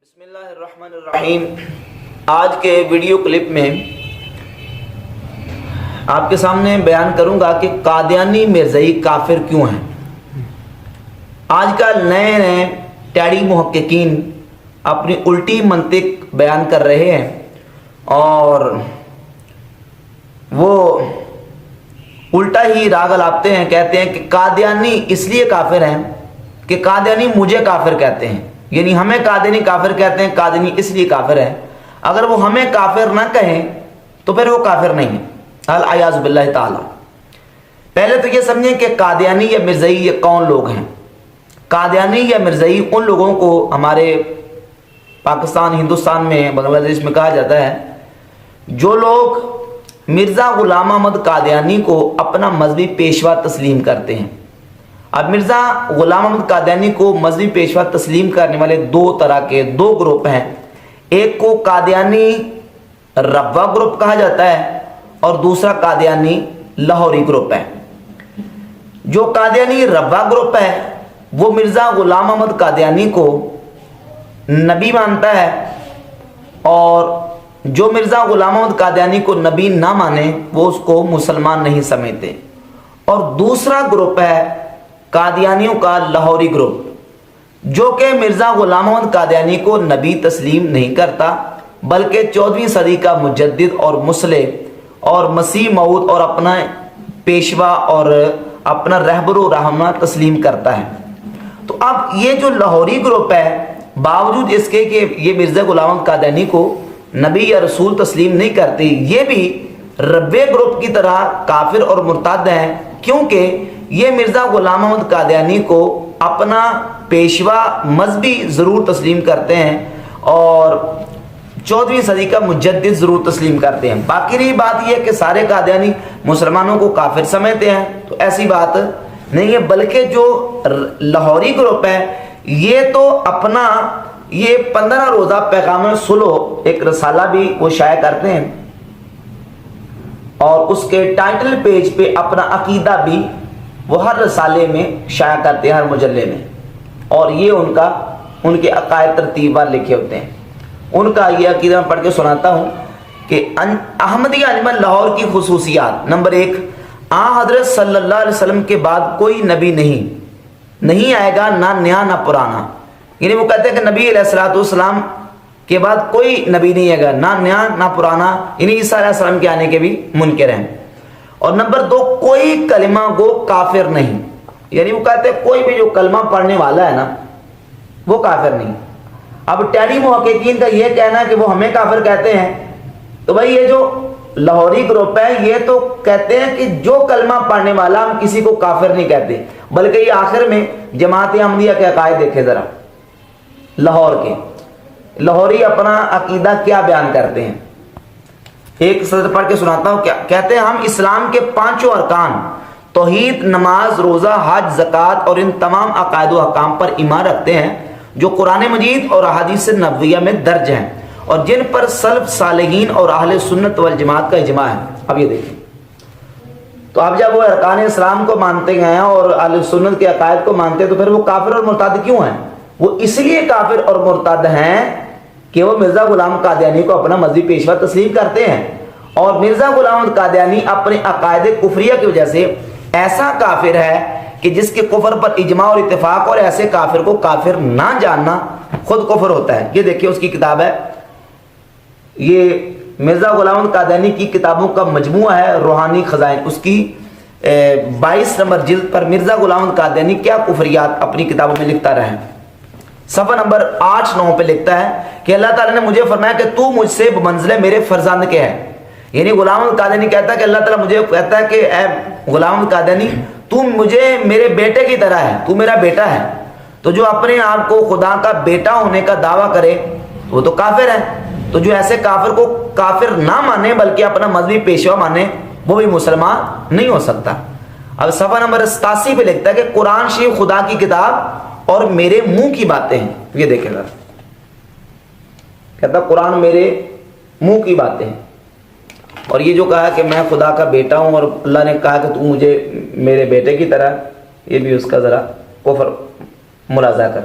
بسم اللہ الرحمن الرحیم۔ آج کے ویڈیو کلپ میں آپ کے سامنے بیان کروں گا کہ قادیانی مرزائی کافر کیوں ہیں۔ آج کل نئے ٹیڑی محققین اپنی الٹی منطق بیان کر رہے ہیں اور وہ الٹا ہی راگ الاپتے ہیں، کہتے ہیں کہ قادیانی اس لیے کافر ہیں کہ قادیانی مجھے کافر کہتے ہیں، یعنی ہمیں قادیانی کافر کہتے ہیں، قادیانی اس لیے کافر ہے۔ اگر وہ ہمیں کافر نہ کہیں تو پھر وہ کافر نہیں ہے، العیاذ باللہ تعالی۔ پہلے تو یہ سمجھیں کہ قادیانی یا مرزائی یہ کون لوگ ہیں۔ قادیانی یا مرزائی ان لوگوں کو ہمارے پاکستان، ہندوستان میں، بنگلہ دیش میں کہا جاتا ہے جو لوگ مرزا غلام احمد قادیانی کو اپنا مذہبی پیشوا تسلیم کرتے ہیں۔ اب مرزا غلام احمد قادیانی کو مذہبی پیشوا تسلیم کرنے والے دو طرح کے دو گروپ ہیں۔ ایک کو قادیانی ربوہ گروپ کہا جاتا ہے اور دوسرا قادیانی لاہوری گروپ ہے۔ جو قادیانی ربوہ گروپ ہے وہ مرزا غلام احمد قادیانی کو نبی مانتا ہے، اور جو مرزا غلام احمد قادیانی کو نبی نہ مانے وہ اس کو مسلمان نہیں سمجھتے۔ اور دوسرا گروپ ہے قادیانیوں کا لاہوری گروپ، جو کہ مرزا غلام احمد قادیانی کو نبی تسلیم نہیں کرتا بلکہ 14ویں صدی کا مجدد اور مصلح اور مسیح موعود اور اپنا پیشوا اور اپنا رہبر و رہنما تسلیم کرتا ہے۔ تو اب یہ جو لاہوری گروپ ہے، باوجود اس کے کہ یہ مرزا غلام احمد قادیانی کو نبی یا رسول تسلیم نہیں کرتی، یہ بھی ربوے گروپ کی طرح کافر اور مرتد ہیں، کیونکہ یہ مرزا غلام احمد قادیانی کو اپنا پیشوا مذہبی ضرور تسلیم کرتے ہیں اور 14ویں صدی کا مجدد ضرور تسلیم کرتے ہیں۔ باقی رہی بات یہ کہ سارے قادیانی مسلمانوں کو کافر سمجھتے ہیں، تو ایسی بات نہیں ہے، بلکہ جو لاہوری گروپ ہے یہ تو اپنا یہ 15 روزہ پیغام صلح ایک رسالہ بھی وہ شائع کرتے ہیں، اور اس کے ٹائٹل پیج پہ اپنا عقیدہ بھی وہ ہر رسالے میں شائع کرتے ہیں، ہر مجلے میں، اور یہ ان کے عقائد ترتیب وار لکھے ہوتے ہیں۔ ان کا یہ عقیدہ میں پڑھ کے سناتا ہوں کہ احمدیہ انجمن لاہور کی خصوصیات۔ نمبر 1، حضرت صلی اللہ علیہ وسلم کے بعد کوئی نبی نہیں آئے گا، نہ نیا نہ پرانا، یعنی وہ کہتے ہیں کہ نبی علیہ السلام کے بعد کوئی نبی نہیں آئے گا، نہ نیا نہ پرانا، یعنی عیسیٰ علیہ السلام کے آنے کے بھی منکر ہیں۔ اور نمبر 2، کوئی کلمہ گو کافر نہیں، یعنی وہ کہتے ہیں کوئی بھی جو کلمہ پڑھنے والا ہے نا وہ کافر نہیں۔ اب ٹیڑی محققین کا یہ کہنا ہے کہ وہ ہمیں کافر کہتے ہیں، تو بھائی یہ جو لاہوری گروپ ہے یہ تو کہتے ہیں کہ جو کلمہ پڑھنے والا ہم کسی کو کافر نہیں کہتے، بلکہ یہ آخر میں جماعت احمدیہ کے عقائد دیکھے ذرا لاہور کے، لاہوری اپنا عقیدہ کیا بیان کرتے ہیں۔ ایک صدر پڑھ کے سناتا ہوں، کیا کہتے ہیں؟ ہم اسلام کے 5 ارکان توحید، نماز، روزہ، حج، زکوٰۃ اور ان تمام عقائد و احکام پر ایمان رکھتے ہیں جو قرآن مجید اور احادیث نبویہ میں درج ہیں اور جن پر سلف صالحین اور اہل سنت والجماعت کا اجماع ہے۔ اب یہ دیکھیں، تو اب جب وہ ارکان اسلام کو مانتے ہیں اور اہل سنت کے عقائد کو مانتے ہیں تو پھر وہ کافر اور مرتد کیوں ہیں؟ وہ اس لیے کافر اور مرتد ہیں کہ وہ مرزا غلام قادیانی کو اپنا مذہبی پیشوا تسلیم کرتے ہیں، اور مرزا غلام قادیانی اپنے عقائد کفریہ کی وجہ سے ایسا کافر ہے کہ جس کے کفر پر اجماع اور اتفاق، اور ایسے کافر کو کافر نہ جاننا خود کفر ہوتا ہے۔ یہ دیکھیے اس کی کتاب ہے، یہ مرزا غلام قادیانی کی کتابوں کا مجموعہ ہے روحانی خزائن، اس کی 22 نمبر جلد پر مرزا غلام قادیانی کیا کفریات اپنی کتابوں میں لکھتا رہا ہے۔ صفحہ نمبر 8-9 پہ لکھتا ہے کہ اللہ تعالیٰ نے مجھے فرمایا کہ تو مجھ سے بمنزلِ میرے فرزند کے ہے، یعنی غلام قادیانی کہتا ہے کہ اللہ تعالیٰ مجھے کہتا ہے کہ اے غلام قادیانی تو مجھے میرے بیٹے کی طرح ہے، تو میرا بیٹا ہے۔ تو جو اپنے آپ کو خدا کا بیٹا ہونے کا دعویٰ کرے وہ تو کافر ہے، تو جو ایسے کافر کو کافر نہ مانے بلکہ اپنا مذہبی پیشوا مانے وہ بھی مسلمان نہیں ہو سکتا۔ اب صفحہ نمبر 87 پہ لکھتا ہے کہ قرآن شریف خدا کی کتاب اور میرے منہ کی باتیں ہیں۔ یہ دیکھیں گا، کہتا قرآن میرے منہ کی باتیں ہیں، اور یہ جو کہا کہ میں خدا کا بیٹا ہوں اور اللہ نے کہا کہ تو مجھے میرے بیٹے کی طرح، یہ بھی اس کا ذرا کفر ملاحظہ کر۔